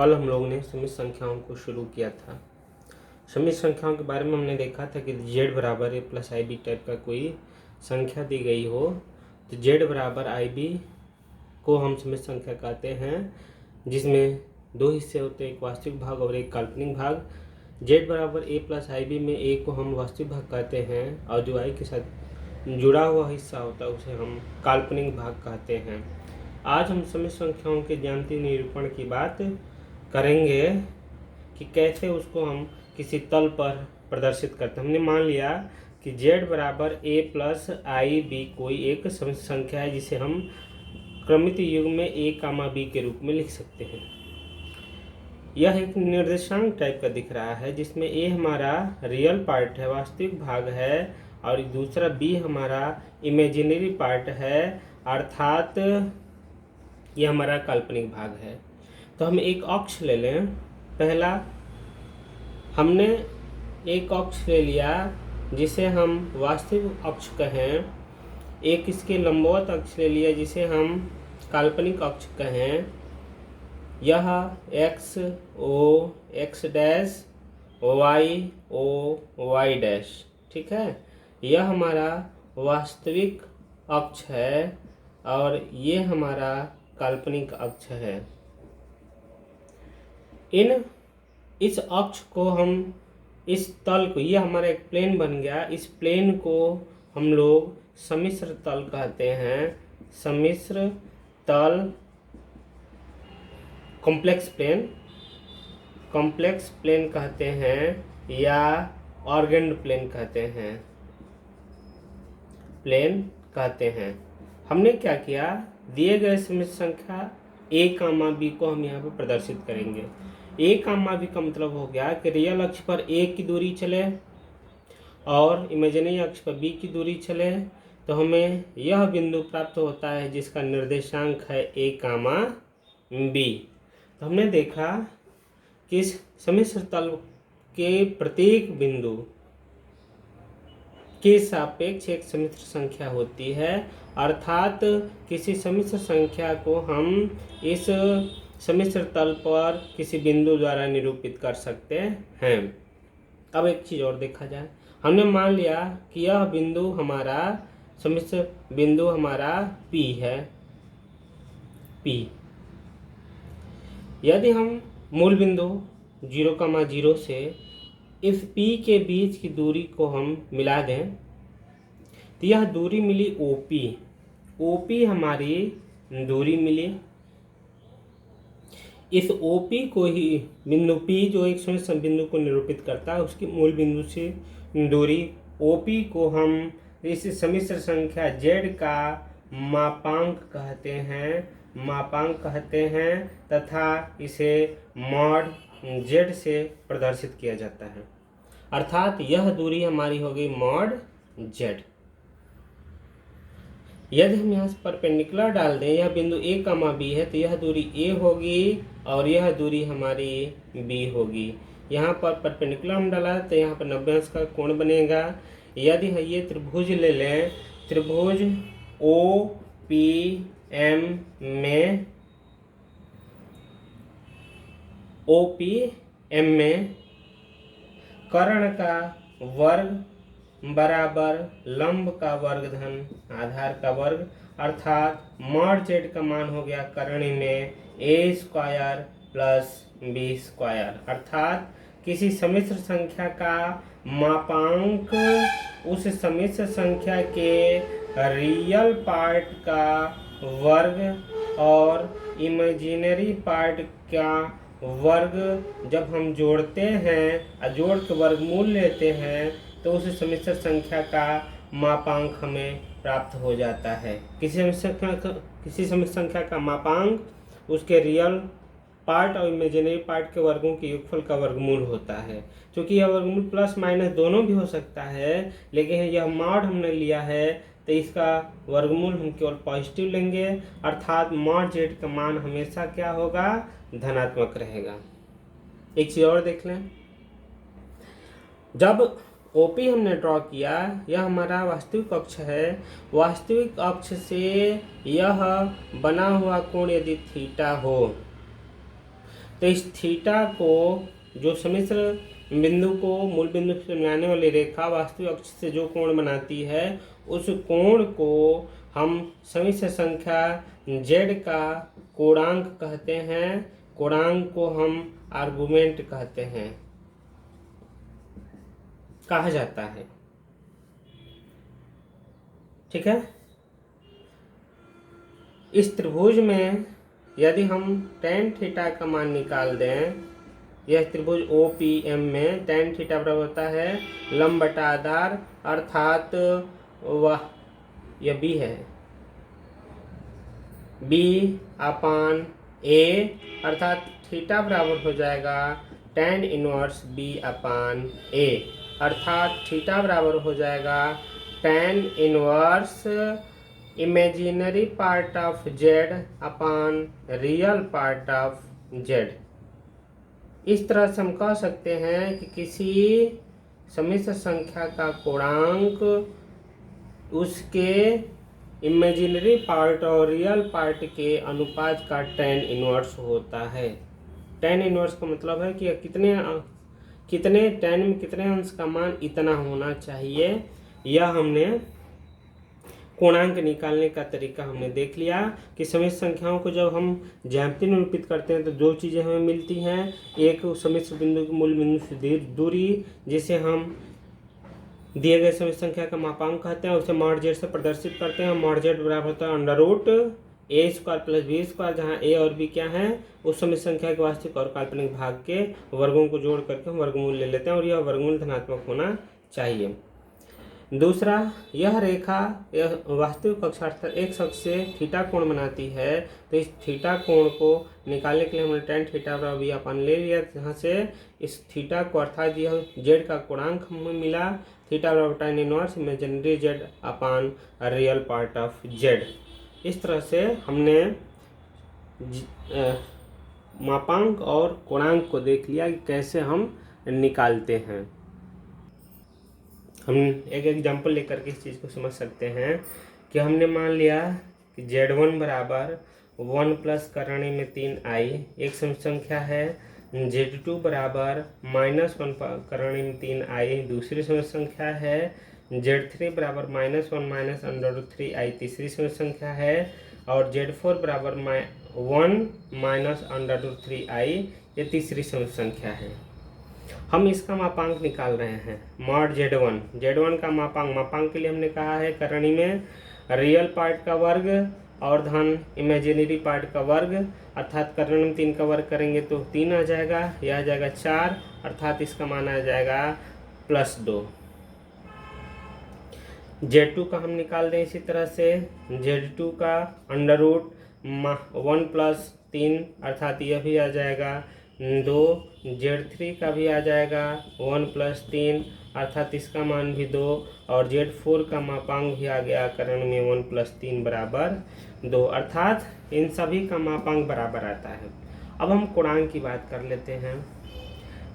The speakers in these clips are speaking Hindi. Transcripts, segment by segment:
कल हम लोगों ने समित संख्याओं को शुरू किया था। समित संख्याओं के बारे में हमने देखा था कि z बराबर a plus i b type का कोई संख्या दी गई हो तो z बराबर आई बी को हम समित संख्या कहते हैं, जिसमें दो हिस्से होते हैं, एक वास्तविक भाग और एक काल्पनिक भाग। z बराबर a प्लस आई बी में a को हम वास्तविक भाग कहते हैं और जो i के साथ जुड़ा हुआ हिस्सा होता है उसे हम काल्पनिक भाग कहते हैं। आज हम समित संख्याओं के ज्यामितीय निरूपण की बात करेंगे कि कैसे उसको हम किसी तल पर प्रदर्शित करते हैं। हमने मान लिया कि z बराबर a प्लस आई बी कोई एक समित संख्या है जिसे हम क्रमित युग में a कामा b के रूप में लिख सकते हैं। यह एक निर्देशांक टाइप का दिख रहा है जिसमें a हमारा रियल पार्ट है, वास्तविक भाग है, और दूसरा b हमारा इमेजिनरी पार्ट है, अर्थात यह हमारा काल्पनिक भाग है। तो हम एक अक्ष ले लें। पहला हमने एक अक्ष ले लिया जिसे हम वास्तविक अक्ष कहें, एक इसके लंबवत अक्ष ले लिया जिसे हम काल्पनिक अक्ष कहें। यह x o x dash y o y dash, ठीक है, यह हमारा वास्तविक अक्ष है और ये हमारा काल्पनिक अक्ष है। इस अक्ष को हम, इस तल को, ये हमारा एक प्लेन बन गया, इस प्लेन को हम लोग सम्मिश्र तल कहते हैं। सम्मिश्र तल, कॉम्प्लेक्स प्लेन कहते हैं या ऑर्गेन्ड प्लेन कहते हैं। हमने क्या किया, दिए गए समित संख्या a कामा b को हम यहाँ पे प्रदर्शित करेंगे। a कामा b का मतलब हो गया कि रियल अक्ष पर a की दूरी चले और इमेजिनरी अक्ष पर b की दूरी चले तो हमें यह बिंदु प्राप्त होता है जिसका निर्देशांक है a कामा b। तो हमने देखा कि इस सम्मिश्र तल के प्रत्येक बिंदु के सापेक्ष एक सम्मिश्र संख्या होती है, अर्थात किसी सम्मिश्र संख्या को हम इस सम्मिश्र तल पर किसी बिंदु द्वारा निरूपित कर सकते हैं। अब एक चीज़ और देखा जाए, हमने मान लिया कि यह बिंदु हमारा सम्मिश्र बिंदु हमारा P है। P, यदि हम मूल बिंदु 0,0 से इस P के बीच की दूरी को हम मिला दें तो यह दूरी मिली OP हमारी दूरी मिली। इस OP को ही बिंदु P जो एक सम्मिश्र बिंदु को निरूपित करता है उसकी मूल बिंदु से दूरी OP को हम इस सम्मिश्र संख्या Z का मापांक कहते हैं तथा इसे मॉड Z से प्रदर्शित किया जाता है, अर्थात यह दूरी हमारी हो गई मॉड Z। यदि हम यहाँ परपेंडिकुलर डाल दें, यह बिंदु a कामा b है तो यह दूरी a होगी और यह दूरी हमारी b होगी। यहाँ पर परपेंडिकुलर हम डाला तो यहाँ पर 90 अंश का कोण बनेगा। यदि ये त्रिभुज ले लें, त्रिभुज OPM में कर्ण का वर्ग बराबर लंब का वर्ग धन आधार का वर्ग, अर्थात मॉड Z का मान हो गया कर्ण में a square plus b square, अर्थात किसी सम्मिश्र संख्या का मापांक उस सम्मिश्र संख्या के रियल पार्ट का वर्ग और इमेजिनरी पार्ट का वर्ग जब हम जोड़ते हैं और जोड़ के वर्गमूल लेते हैं तो उस सम्मिश्र संख्या का मापांक हमें प्राप्त हो जाता है। किसी सम्मिश्र संख्या का मापांक उसके रियल पार्ट और इमेजिनरी पार्ट के वर्गों के योगफल का वर्गमूल होता है। क्योंकि यह वर्गमूल प्लस माइनस दोनों भी हो सकता है, लेकिन यह मॉड हमने लिया है तो इसका वर्गमूल हम केवल पॉजिटिव लेंगे, अर्थात मॉड Z का मान हमेशा क्या होगा, धनात्मक रहेगा। एक चीज और देख लें, जब OP हमने ड्रॉ किया, यह हमारा वास्तविक अक्ष है। वास्तविक अक्ष से यह बना हुआ कोण यदि थीटा हो तो इस थीटा को जो सम्मिश्र बिंदु को मूल बिंदु से मिलाने वाली रेखा वास्तविक अक्ष से जो कोण बनाती है उस कोण को हम सम्मिश्र संख्या z का कोणांक कहते हैं। कोणांक को हम आर्गुमेंट कहते हैं, कहा जाता है। ठीक है। इस त्रिभुज में यदि हम tan थीटा का मान निकाल दें, यह त्रिभुज OPM में tan थीटा बराबर होता है लंब बटा आधार, अर्थात वह यह B है, B/A, अर्थात थीटा बराबर हो जाएगा tan इनवर्स B/A, अर्थात थीटा बराबर हो जाएगा tan inverse imaginary part of z upon real part of z। इस तरह से हम कह सकते हैं कि किसी सम्मिश्र संख्या का कोणांक उसके इमेजिनरी पार्ट और रियल पार्ट के अनुपात का tan इनवर्स होता है। tan इनवर्स का मतलब है कि कितने tan में कितने अंश का मान इतना होना चाहिए। यह हमने कोणांक निकालने का तरीका हमने देख लिया कि सम्मिश्र संख्याओं को जब हम ज्यामितीय निरूपित करते हैं तो दो चीज़ें हमें मिलती हैं। एक सम्मिश्र बिंदु की मूल बिंदु से दूरी, जिसे हम दिए गए सम्मिश्र संख्या का मापांक कहते हैं, उसे mod z से प्रदर्शित करते हैं। mod z बराबर होता है √a² + b², जहाँ a और b क्या है, उस सम्मिश्र संख्या के वास्तविक और काल्पनिक भाग के वर्गों को जोड़ करके हम वर्गमूल ले लेते हैं और यह वर्गमूल धनात्मक होना चाहिए। दूसरा, यह रेखा यह वास्तविक अक्ष अर्थात x अक्ष से थीटा कोण बनाती है, तो इस थीटा कोण को निकालने के लिए हमने tan थीटा बराबर B/A ले लिया, जहाँ से इस थीटा को अर्थात यह z का कोणांक हमें मिला, थीटा बराबर tan inverse imaginary z upon real part of z। इस तरह से हमने मापांक और कोणांक को देख लिया कि कैसे हम निकालते हैं। हम एक एग्जाम्पल लेकर के इस चीज़ को समझ सकते हैं कि हमने मान लिया कि z1 बराबर 1 प्लस करणी में 3i एक संख्या है, z2 बराबर -1 करणी में 3i दूसरी संख्या है, z3 बराबर -1 - √3i तीसरी संख्या है, और z4 बराबर 1 - √3i ये तीसरी संख्या है। हम इसका मापांक निकाल रहे हैं। mod z1 का मापांक के लिए हमने कहा है करणी में रियल पार्ट का वर्ग और धन इमेजिनरी पार्ट का वर्ग, अर्थात करणी में 3 का वर्ग करेंगे तो 3 आ जाएगा, यह आ जाएगा 4, अर्थात इसका मान आ जाएगा +2। z2 का हम निकाल दें इसी तरह से, z2 का √1 + 3, अर्थात यह भी आ जाएगा 2, z3 का भी आ जाएगा 1 + 3, अर्थात इसका मान भी 2, और z4 का मापांक भी आ गया करण में 1 + 3 बराबर 2, अर्थात इन सभी का मापांक बराबर आता है। अब हम कोणांक की बात कर लेते हैं।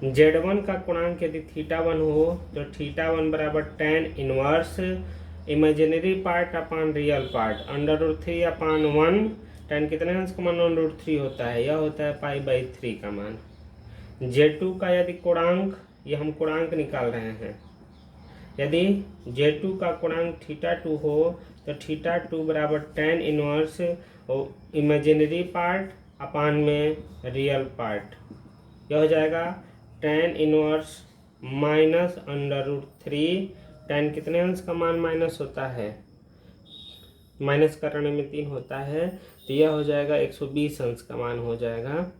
z1 का कोणांक यदि θ1 हो तो θ1 बराबर tan inverse imaginary part upon real part √3/1। tan कितने अंश का मान √3 होता है, यह होता है π/3 का मान। z2 का यदि कोणांक, यह हम कोणांक निकाल रहे हैं, यदि z2 का कोणांक θ2 हो तो θ2 बराबर tan inverse imaginary part upon में रियल पार्ट, यह हो जाएगा tan इनवर्स -√3। tan कितने अंश का मान माइनस होता है, माइनस करने में 3 होता है, तो यह हो जाएगा 120 अंश का मान हो जाएगा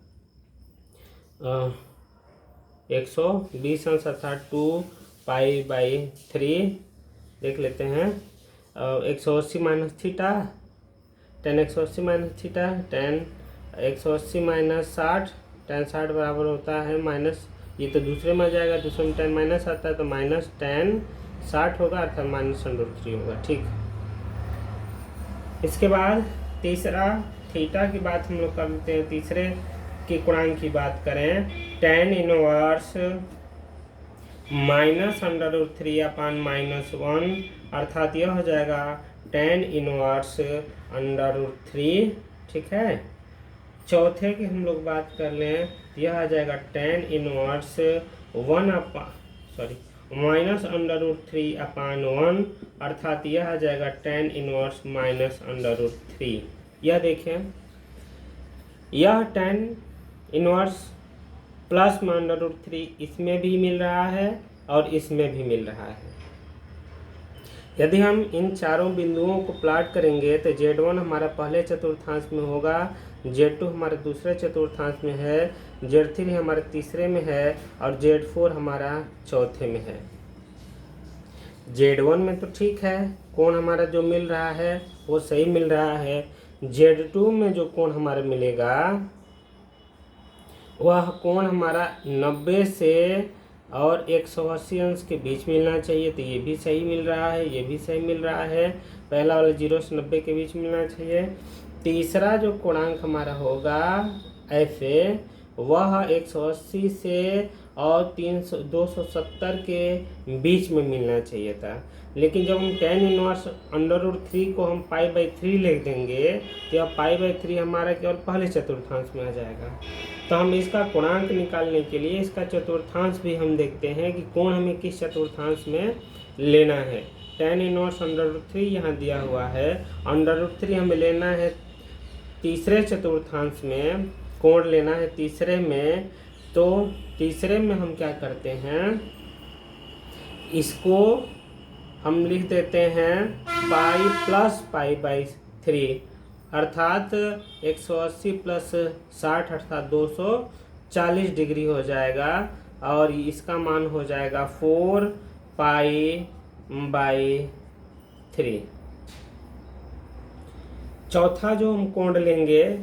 120 अंश, अर्थात 2π/3 देख लेते हैं। 180 - theta, tan 180 - theta, tan 180 - 60, tan 60 बराबर होता है माइनस, ये तो दूसरे में आ जाएगा, दूसरे में tan माइनस आता है तो माइनस tan 60 होगा, अर्थात -√3 होगा। ठीक, इसके बाद तीसरा थीटा की बात हम लोग कर लेते हैं। तीसरे के कोणांक की बात करें, tan इनवर्स -√3/-1, अर्थात यह हो जाएगा tan इनवर्स √3। ठीक है, चौथे की हम लोग बात कर लें, यह आ जाएगा tan inverse minus under root 3/1, अर्थात यह आ जाएगा tan inverse minus under root 3। यह देखें, यह टेन इनवर्स प्लस में अंडर रूट 3 इसमें भी मिल रहा है और इसमें भी मिल रहा है। यदि हम इन चारों बिंदुओं को प्लॉट करेंगे तो Z1 हमारा पहले चतुर्थांश में होगा, Z2 हमारे दूसरे चतुर्थांश में है, Z3 हमारे तीसरे में है और Z4 हमारा चौथे में है। Z1 में तो ठीक है, कोण हमारा जो मिल रहा है वो सही मिल रहा है। Z2 में जो कोण हमारा मिलेगा वह कोण हमारा 90 से और 180 अंश के बीच मिलना चाहिए, तो ये भी सही मिल रहा है, ये भी सही मिल रहा है। पहला वाला 0 से 90 के बीच मिलना चाहिए। तीसरा जो कोणांक हमारा होगा ऐसे, वह 180 से और 270 के बीच में मिलना चाहिए था। लेकिन जब हम टेन इनवर्स अंडर रूट 3 को हम π/3 लिख देंगे तो यह π/3 हमारा केवल पहले चतुर्थांश में आ जाएगा। तो हम इसका कोणांक निकालने के लिए इसका चतुर्थांश भी हम देखते हैं कि कोण हमें किस चतुर्थांश में लेना है। टेन इनवर्स अंडर रूट 3 यहाँ दिया हुआ है, अंडर रूट 3 हमें लेना है तीसरे चतुर्थांश में, कोण लेना है तीसरे में। तो तीसरे में हम क्या करते हैं, इसको हम लिख देते हैं पाई प्लस π/3, अर्थात 180 प्लस 60 अर्थात 240 डिग्री हो जाएगा और इसका मान हो जाएगा 4π/3। चौथा जो हम कोण लेंगे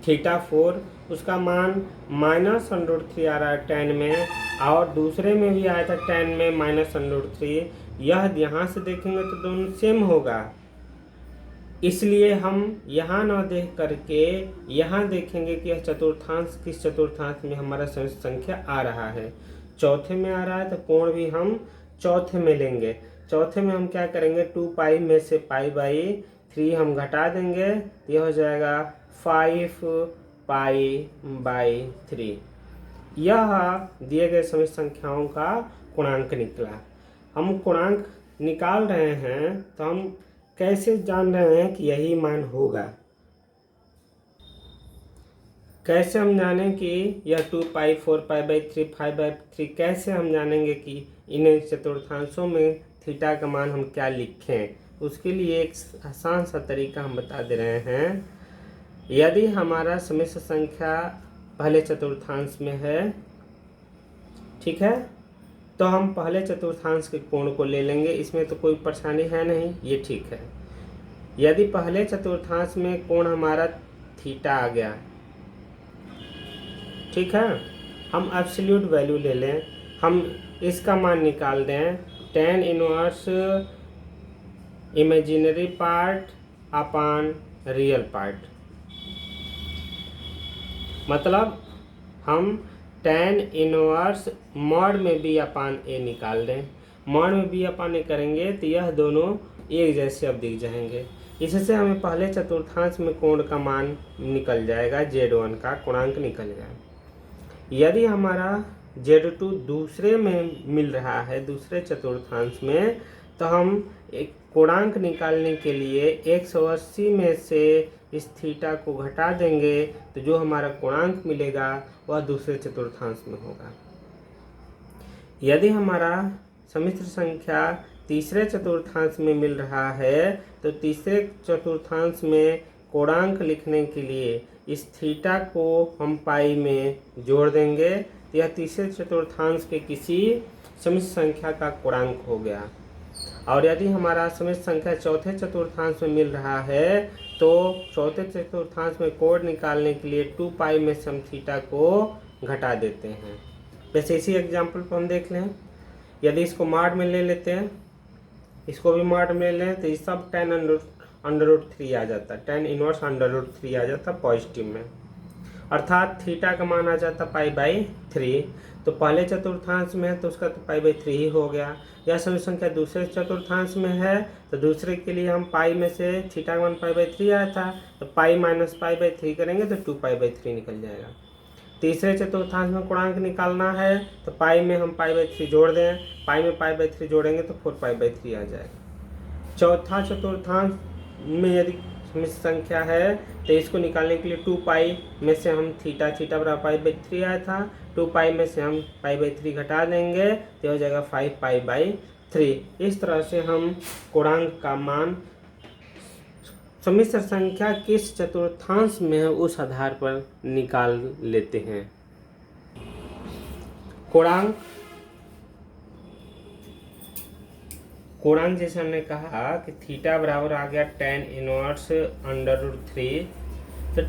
θ4, उसका मान -√3 आ रहा है tan में, और दूसरे में भी आया था tan में -√3। यह यहाँ से देखेंगे तो दोनों सेम होगा, इसलिए हम यहाँ ना देख करके यहाँ देखेंगे कि यह चतुर्थांश किस चतुर्थांश में हमारा संख्या आ रहा है। चौथे में आ रहा है तो कोण भी हम चौथे में लेंगे। चौथे में हम क्या करेंगे, 2π में से π/3 हम घटा देंगे, यह हो जाएगा 5π/3। यह दिए गए सभी संख्याओं का कोणांक निकला। हम कोणांक निकाल रहे हैं तो हम कैसे जान रहे हैं कि यही मान होगा, कैसे हम जानें कि यह 2π 4π/3 5/3, कैसे हम जानेंगे कि इन चतुर्थांशों में थीटा का मान हम क्या लिखें। उसके लिए एक आसान सा तरीका हम बता दे रहे हैं। यदि हमारा समिश्र संख्या पहले चतुर्थांश में है, ठीक है, तो हम पहले चतुर्थांश के कोण को ले लेंगे, इसमें तो कोई परेशानी है नहीं, ये ठीक है। यदि पहले चतुर्थांश में कोण हमारा थीटा आ गया, ठीक है, हम एब्सोल्यूट वैल्यू ले लें, हम इसका मान निकाल दें टेन इनवर्स इमेजिनरी पार्ट अपान रियल पार्ट, मतलब हम टेन इनवर्स मॉड में b अपान a निकाल दें। मॉड में b अपान a करेंगे तो यह दोनों एक जैसे अब दिख जाएंगे। इससे हमें पहले चतुर्थांश में कोण का मान निकल जाएगा, Z1 का कोणांक निकल गया। यदि हमारा Z2 दूसरे में मिल रहा है, दूसरे चतुर्थांश में, तो हम एक कोणांक निकालने के लिए 180 में से इस थीटा को घटा देंगे, तो जो हमारा कोणांक मिलेगा वह दूसरे चतुर्थांश में होगा। यदि हमारा समिश्र संख्या तीसरे चतुर्थांश में मिल रहा है, तो तीसरे चतुर्थांश में कोणांक लिखने के लिए इस थीटा को हम पाई में जोड़ देंगे, तो यह तीसरे चतुर्थांश के किसी समिश्र संख्या का कोणांक हो गया। और यदि हमारा समिश्र संख्या चौथे चतुर्थांश में मिल रहा है, तो चौथे चतुर्थांश में कोण निकालने के लिए 2π में से हम थीटा को घटा देते हैं। वैसे इसी एग्जाम्पल पर हम देख लें, यदि इसको मॉड में ले लेते हैं, इसको भी मॉड में ले लें, तो ये सब टेन अंडर रूट 3 आ जाता है, टेन इनवर्स अंडर रूट 3 आ जाता है पॉजिटिव में। अर्थात थीटा का मान आ जाता π/3। तो पहले चतुर्थांश में है तो उसका तो π/3 ही हो गया। यह सभी संख्या दूसरे चतुर्थांश में है तो दूसरे के लिए हम पाई में से थीटा का मान π/3 आया था तो पाई माइनस π/3 करेंगे तो 2π/3 निकल जाएगा। तीसरे चतुर्थांश में गुणांक निकालना है तो पाई में हम π/3 जोड़ दें, पाई में π/3 जोड़ेंगे तो 4π/3 आ जाएगा। चौथा चतुर्थांश में यदि मिश्र संख्या है तो इसको निकालने के लिए 2π में से हम थीटा बराबर π/3 आया था, 2π में से हम π/3 घटा देंगे तो हो जाएगा 5π/3। इस तरह से हम गुणांक का मान सम्मिश्र संख्या किस चतुर्थांश में है उस आधार पर निकाल लेते हैं। गुणांक जैसे हमने कहा कि थीटा बराबर आ गया tan इनवर्स √3। तो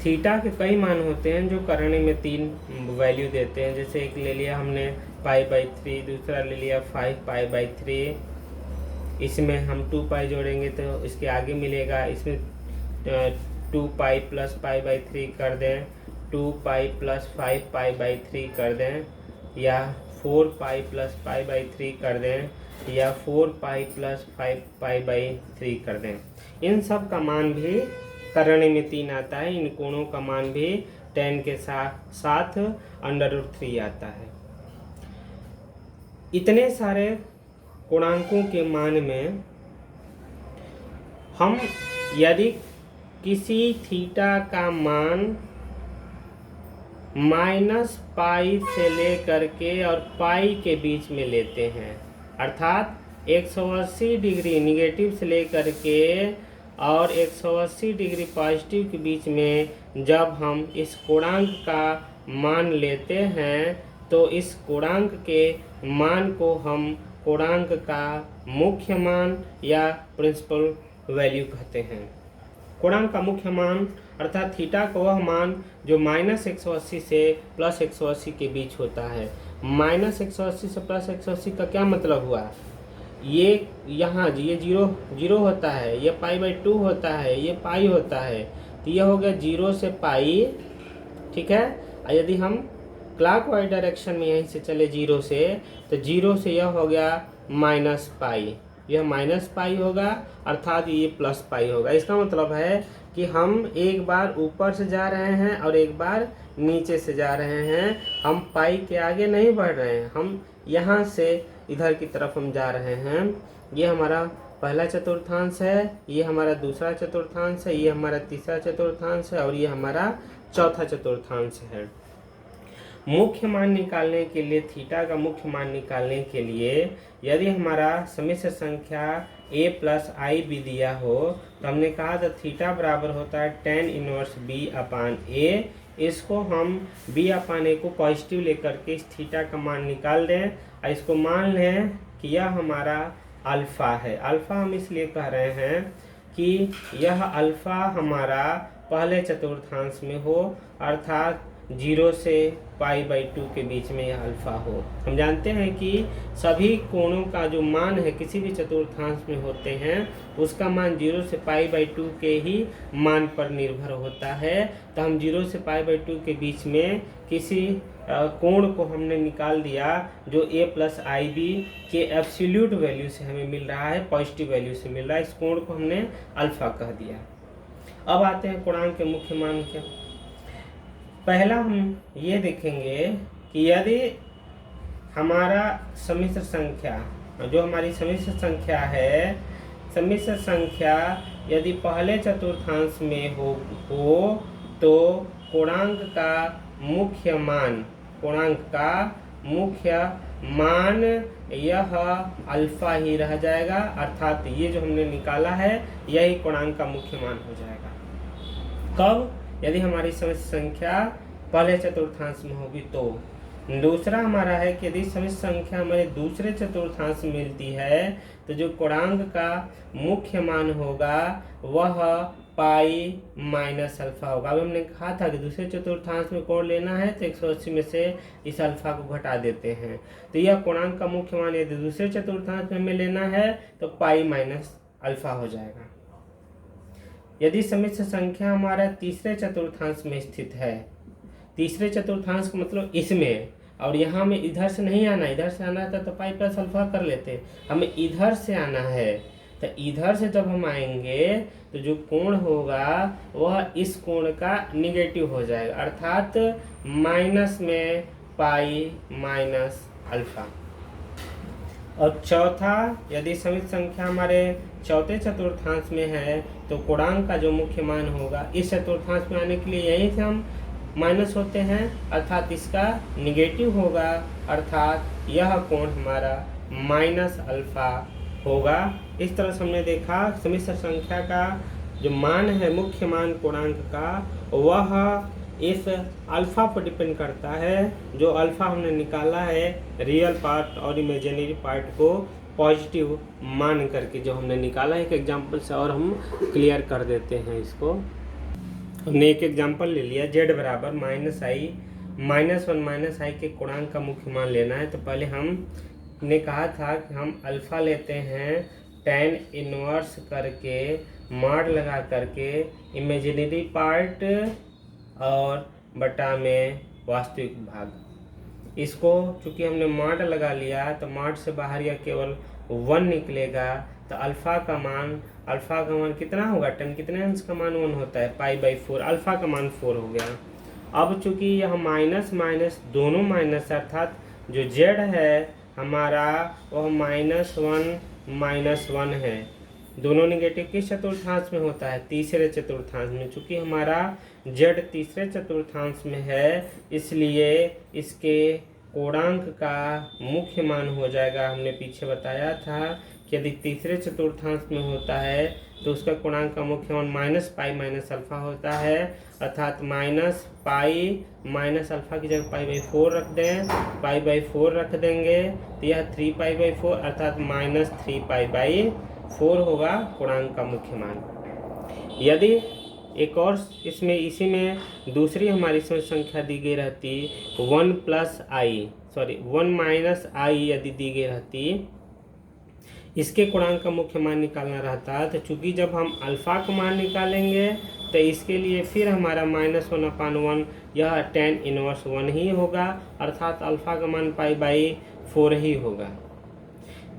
थीटा के कई मान होते हैं जो करने में 3 वैल्यू देते हैं। जैसे एक ले लिया हमने π/3, दूसरा ले लिया 5π/3, इसमें हम 2π जोड़ेंगे तो इसके आगे मिलेगा, इसमें 2π + π/3 कर दें, 2π + 5π/3 कर दें, या 4π + π/3 कर दें, या 4π + 5π/3 कर दें। इन सब का मान भी करने में 3 आता है। इन कोणों का मान भी tan के साथ √3 आता है। इतने सारे गुणांकों के मान में हम यदि किसी थीटा का मान -π से लेकर के और पाई के बीच में लेते हैं, अर्थात 180 डिग्री निगेटिव से लेकर के और 180 डिग्री पॉजिटिव के बीच में जब हम इस गुणांक का मान लेते हैं तो इस गुणांक के मान को हम गुणांक का मुख्य मान या प्रिंसिपल वैल्यू कहते हैं। गुणांक का मुख्य मान अर्थात थीटा का वह मान जो -180 से +180 के बीच होता है। -180 से +180 का क्या मतलब हुआ, ये यहाँ ये 0 होता है, ये π/2 होता है, ये पाई होता है, तो यह हो गया 0 से पाई। ठीक है, यदि हम क्लॉकवाइज डायरेक्शन में यहीं से चले 0 से तो 0 से यह हो गया -π, यह -π होगा, अर्थात ये +π होगा। इसका मतलब है कि हम एक बार ऊपर से जा रहे हैं और एक बार नीचे से जा रहे हैं। हम पाई के आगे नहीं बढ़ रहे हैं, हम यहाँ से इधर की तरफ हम जा रहे हैं। ये हमारा पहला चतुर्थांश है, ये हमारा दूसरा चतुर्थांश है, ये हमारा तीसरा चतुर्थांश है और ये हमारा चौथा चतुर्थांश है। मुख्य मान निकालने के लिए, थीटा का मुख्य मान निकालने के लिए यदि हमारा सम्मिश्र संख्या a + i दिया हो तो हमने कहा था थीटा बराबर होता है tan इनवर्स b/a। इसको हम b/a को पॉजिटिव लेकर के इस थीटा का मान निकाल दें और इसको मान लें कि यह हमारा अल्फ़ा है। अल्फ़ा हम इसलिए कह रहे हैं कि यह अल्फ़ा हमारा पहले चतुर्थांश में हो, अर्थात 0 से π/2 के बीच में यह अल्फ़ा हो। हम जानते हैं कि सभी कोणों का जो मान है किसी भी चतुर्थांश में होते हैं उसका मान 0 से π/2 के ही मान पर निर्भर होता है। तो हम 0 से π/2 के बीच में किसी कोण को हमने निकाल दिया जो a + ib के एब्सोल्यूट वैल्यू से हमें मिल रहा है, पॉजिटिव वैल्यू से मिल रहा है। इस कोण को हमने अल्फ़ा कह दिया। अब आते हैं गुणांक के मुख्य मान क्या। पहला हम ये देखेंगे कि यदि हमारा सम्मिश्र संख्या, जो हमारी सम्मिश्र संख्या है, सम्मिश्र संख्या यदि पहले चतुर्थांश में हो तो गुणांक का मुख्य मान यह अल्फ़ा ही रह जाएगा, अर्थात ये जो हमने निकाला है यही गुणांक का मुख्य मान हो जाएगा। कब? यदि हमारी सम्मिश्र संख्या पहले चतुर्थांश में होगी तो। दूसरा हमारा है कि यदि सम्मिश्र संख्या हमारे दूसरे चतुर्थांश में मिलती है तो जो गुणांक का मुख्य मान होगा वह पाई माइनस अल्फ़ा होगा। अब हमने कहा था कि दूसरे चतुर्थांश में कोण लेना है तो 180 में से इस अल्फ़ा को घटा देते हैं, तो यह गुणांक का मुख्य मान यदि दूसरे चतुर्थांश में हमें लेना है तो पाई माइनस अल्फ़ा हो जाएगा। यदि सम्मिश्र संख्या हमारा तीसरे चतुर्थांश में स्थित है, तीसरे चतुर्थांश का मतलब इसमें है, और यहाँ में इधर से नहीं आना, इधर से आना था तो पाई प्लस अल्फा कर लेते, हमें इधर से आना है, तो इधर से जब हम आएंगे तो जो कोण होगा वह इस कोण का निगेटिव हो जाएगा, अर्थात माइनस में पाई माइनस अल्फा। और चौथा, यदि सम्मिश्र संख्या हमारे चौथे चतुर्थांश में है तो कोणांक का जो मुख्य मान होगा इस चतुर्थांश में आने के लिए यहीं से हम माइनस होते हैं, अर्थात इसका निगेटिव होगा, अर्थात यह कोण हमारा माइनस अल्फा होगा। इस तरह से हमने देखा सम्मिश्र संख्या का जो मान है, मुख्य मान कोणांक का, वह इस अल्फा पर डिपेंड करता है। जो अल्फा हमने निकाला है रियल पार्ट और इमेजिनरी पार्ट को पॉजिटिव मान करके जो हमने निकाला है एक एग्जांपल से, और हम क्लियर कर देते हैं इसको। हमने एक एग्जांपल ले लिया, z बराबर माइनस आई -1 माइनस आई के कोणांक का मुख्य मान लेना है। तो पहले हमने कहा था कि हम अल्फा लेते हैं tan इनवर्स करके मॉड लगा करके इमेजिनरी पार्ट और बटा में वास्तविक भाग। इसको चूंकि हमने मॉड लगा लिया तो मॉड से बाहर या केवल 1 निकलेगा, तो अल्फा का मान कितना होगा, tan कितने अंश का मान 1 होता है, पाई/4, अल्फा का मान 4 हो गया। अब चूंकि यह माइनस माइनस दोनों माइनस, अर्थात जो z है हमारा वह -1 है, दोनों निगेटिव किस चतुर्थांश में होता है, तीसरे चतुर्थांश में। चूंकि हमारा z तीसरे चतुर्थांश में है इसलिए इसके कोणांक का मुख्य मान हो जाएगा, हमने पीछे बताया था कि यदि तीसरे चतुर्थांश में होता है तो उसका कोणांक का मुख्य मान -पाई माइनस अल्फा होता है, अर्थात -पाई माइनस अल्फा की जगह पाई/4 रख दें, पाई/4 रख देंगे तो यह 3पाई/4 अर्थात -3पाई/4 होगा कोणांक का मुख्य मान। यदि एक और इसी में दूसरी हमारी संख्या दी गई रहती 1 -i यदि दी गई रहती, इसके कोणांक का मुख्य मान निकालना रहता, तो चूंकि जब हम अल्फा का मान निकालेंगे तो इसके लिए फिर हमारा -1/1 यह tan इनवर्स 1 ही होगा, अर्थात अल्फा का मान पाई/4 ही होगा।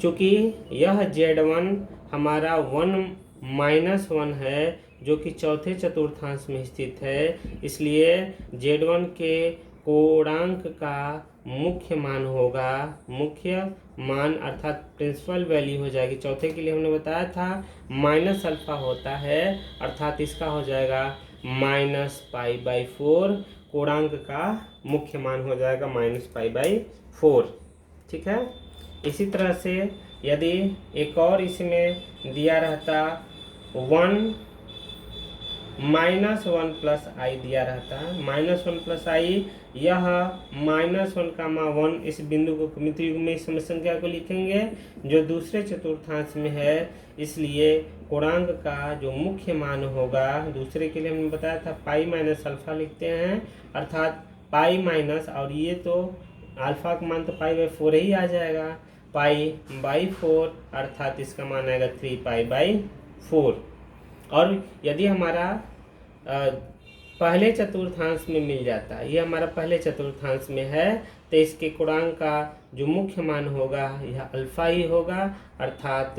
चूंकि यह z1 हमारा 1 है जो कि चौथे चतुर्थांश में स्थित है, इसलिए z1 के कोणांक का मुख्य मान होगा, मुख्य मान अर्थात प्रिंसिपल वैल्यू हो जाएगी। चौथे के लिए हमने बताया था माइनस अल्फा होता है, अर्थात इसका हो जाएगा -पाई/4, कोणांक का मुख्य मान हो जाएगा -पाई/4। ठीक है। इसी तरह से यदि एक और इसमें दिया रहता 1 -1 + i दिया रहता है, -1 + i, यह -1 का मान 1 इस बिंदु को मिति युग में इस संख्या को लिखेंगे जो दूसरे चतुर्थांश में है, इसलिए कोणांक का जो मुख्य मान होगा, दूसरे के लिए हमने बताया था पाई माइनस अल्फा लिखते हैं, अर्थात पाई माइनस, और ये तो अल्फा का मान तो पाई/4 ही आ जाएगा, पाई/4 अर्थात इसका मान आएगा 3पाई/4। और यदि हमारा पहले चतुर्थांश में मिल जाता है, ये हमारा पहले चतुर्थांश में है, तो इसके कोणांक का जो मुख्य मान होगा यह अल्फा ही होगा, अर्थात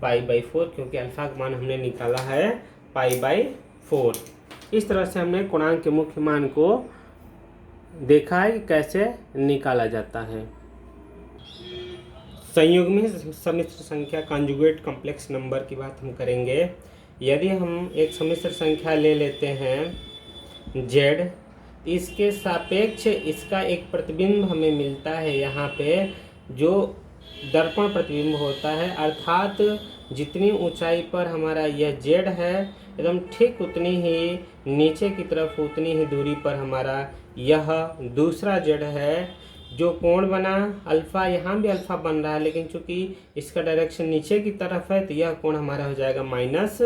पाई/4, क्योंकि अल्फा का मान हमने निकाला है पाई/4। इस तरह से हमने कोणांक के मुख्य मान को देखा है कि कैसे निकाला जाता है। संयुग्मी सम्मिश्र संख्या कॉन्जुगेट कॉम्प्लेक्स नंबर की बात हम करेंगे। यदि हम एक सम्मिश्र संख्या ले लेते हैं z, इसके सापेक्ष इसका एक प्रतिबिंब हमें मिलता है, यहाँ पे जो दर्पण प्रतिबिंब होता है, अर्थात जितनी ऊंचाई पर हमारा यह z है एकदम ठीक उतनी ही नीचे की तरफ उतनी ही दूरी पर हमारा यह दूसरा z है। जो कोण बना अल्फा, यहाँ भी अल्फा बन रहा है, लेकिन चूंकि इसका डायरेक्शन नीचे की तरफ है तो यह कोण हमारा हो जाएगा माइनस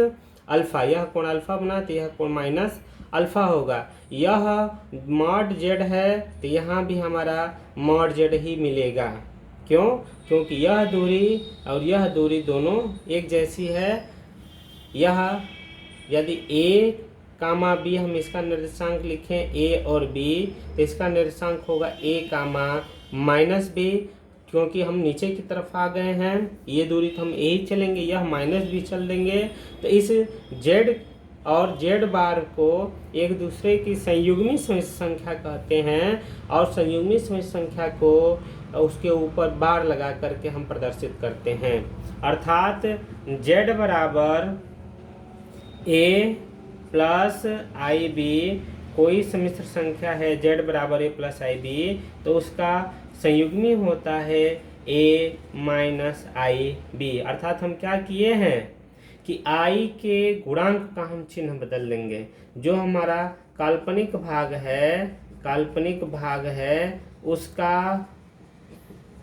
अल्फा। यह कोण अल्फा बना तो यह कोण माइनस अल्फा होगा। यह मॉड z है तो यहाँ भी हमारा मॉड z ही मिलेगा। क्यों? क्योंकि यह दूरी और यह दूरी दोनों एक जैसी है। यह यदि a कामा b हम इसका निर्देशांक लिखें a और b, तो इसका निर्देशांक होगा a कामा माइनस b, क्योंकि हम नीचे की तरफ आ गए हैं, ये दूरी तो हम a ही चलेंगे, यह माइनस b चल देंगे। तो इस z और z बार को एक दूसरे की संयुग्मी समिश्र संख्या कहते हैं, और संयुग्मी समिश्र संख्या को उसके ऊपर बार लगा करके हम प्रदर्शित करते हैं। अर्थात z बराबर a प्लस आई बी कोई समिश्र संख्या है z बराबर a प्लस आई बी, तो उसका संयुग्मी होता है a माइनस आई बी। अर्थात हम क्या किए हैं कि i के गुणांक का हम चिन्ह बदल देंगे। जो हमारा काल्पनिक भाग है उसका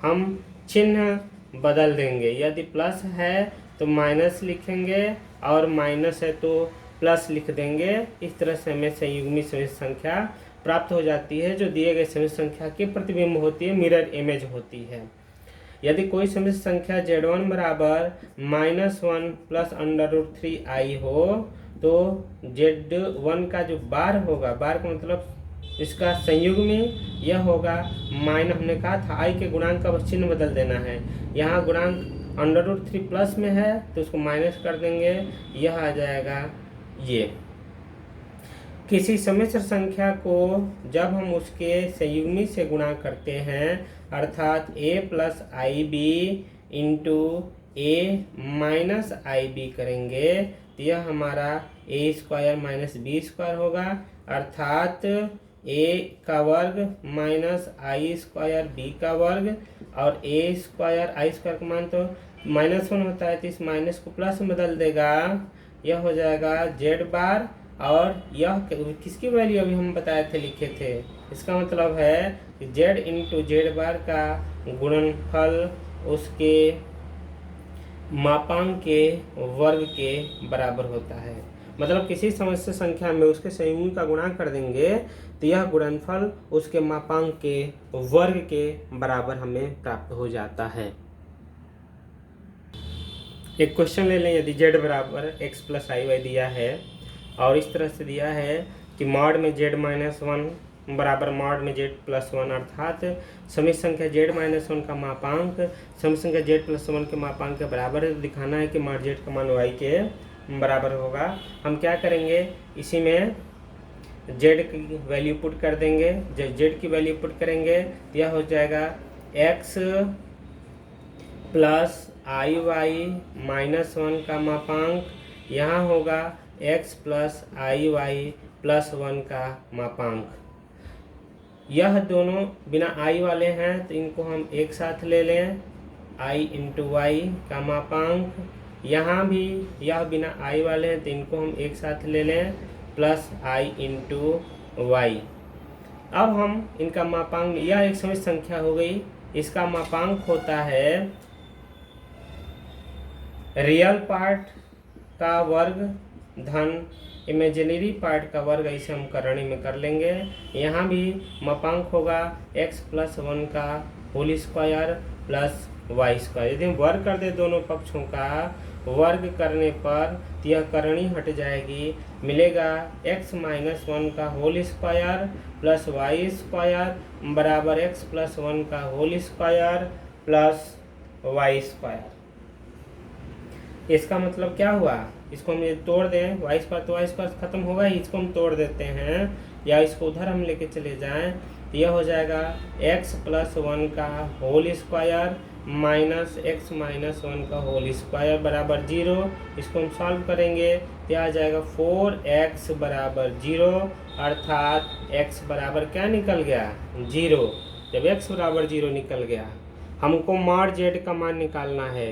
हम चिन्ह बदल देंगे। यदि प्लस है तो माइनस लिखेंगे और माइनस है तो प्लस लिख देंगे। इस तरह से हमें संयुग्मी समिश्र संख्या प्राप्त हो जाती है, जो दिए गए समिश्र संख्या की प्रतिबिंब होती है, मिरर इमेज होती है। यदि कोई समिश्र संख्या z1 बराबर -1 प्लस √3i हो, तो z1 का जो बार होगा, बार का मतलब इसका संयुग्मी यह होगा माइनस, हमने कहा था i के गुणांक का बस चिन्ह बदल देना है। यहाँ गुणांक √3 प्लस में है तो उसको माइनस कर देंगे, यह आ जाएगा ये। किसी समिश्र संख्या को जब हम उसके संयुग्मी से गुणा करते हैं, अर्थात a plus i b into a minus i b करेंगे, तो यह हमारा a square minus b square होगा। अर्थात a का वर्ग माइनस आई स्क्वायर b का वर्ग, और a स्क्वायर आई स्क्वायर का मान तो -1 होता है, तो इस माइनस को प्लस में बदल देगा, यह हो जाएगा z बार। और यह किसकी वैल्यू अभी हम बताए थे, लिखे थे, इसका मतलब है कि z इंटू जेड बार का गुणनफल उसके मापांक के वर्ग के बराबर होता है। मतलब किसी समिश्र संख्या में उसके संयुग्मी का गुणा कर देंगे तो यह गुणनफल उसके मापांक के वर्ग के बराबर हमें प्राप्त हो जाता है। एक क्वेश्चन ले लें। यदि z बराबर x प्लस आई वाई दिया है और इस तरह से दिया है कि मॉड में z-1 बराबर मॉड में z+1, अर्थात समिश्र संख्या z-1 का मापांक समिश्र संख्या z+1 के मापांक के बराबर है, तो दिखाना है कि मॉड z का मान y के बराबर होगा। हम क्या करेंगे, इसी में z की वैल्यू पुट कर देंगे। जब z की वैल्यू पुट करेंगे तो यह हो जाएगा x प्लस आई वाई -1 का मापांक, यहाँ होगा x प्लस आई वाई प्लस 1 का मापांक। यह दोनों बिना i वाले हैं तो इनको हम एक साथ ले लें, i इंटू वाई का मापांक। यहाँ भी यह बिना i वाले हैं तो इनको हम एक साथ ले लें, प्लस i इंटू वाई। अब हम इनका मापांक, यह एक समिश्र संख्या हो गई, इसका मापांक होता है रियल पार्ट का वर्ग धन इमेजिनरी पार्ट का वर्ग, ऐसे हम करणी में कर लेंगे। यहाँ भी मापांक होगा x प्लस 1 का whole square plus y square. यदि हम वर्ग कर दे दोनों पक्षों का, वर्ग करने पर यह करणी हट जाएगी, मिलेगा x माइनस 1 का whole square plus y square बराबर x प्लस 1 का whole square plus y square. इसका मतलब क्या हुआ, इसको हम ये तोड़ दें, वाई स्क्वायर तो वाई स्क्वायर खत्म होगा ही, इसको हम तोड़ देते हैं या इसको उधर हम लेके चले जाएं, तो यह हो जाएगा x प्लस 1 का whole square minus x minus 1 का होल स्क्वायर बराबर 0। इसको हम सॉल्व करेंगे तो आ जाएगा 4x बराबर 0, अर्थात x बराबर क्या निकल गया, 0। जब x बराबर 0 निकल गया, हमको मॉड z का मान निकालना है।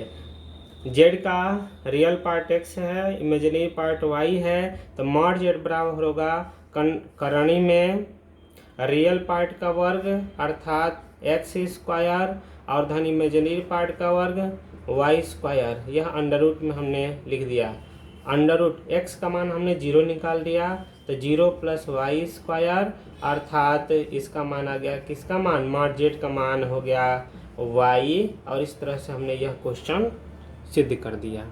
z का रियल पार्ट x है, इमेजिनरी पार्ट y है, तो मॉड z बराबर होगा करणी में रियल पार्ट का वर्ग अर्थात x स्क्वायर और धन इमेजिनरी पार्ट का वर्ग y स्क्वायर। यह अंडर रूट में हमने लिख दिया, अंडर रूट x का मान हमने 0 निकाल दिया, तो 0 प्लस वाई स्क्वायर, अर्थात इसका मान आ गया, किसका मान, मॉड z का मान हो गया y। और इस तरह से हमने यह क्वेश्चन सिद्ध कर दिया।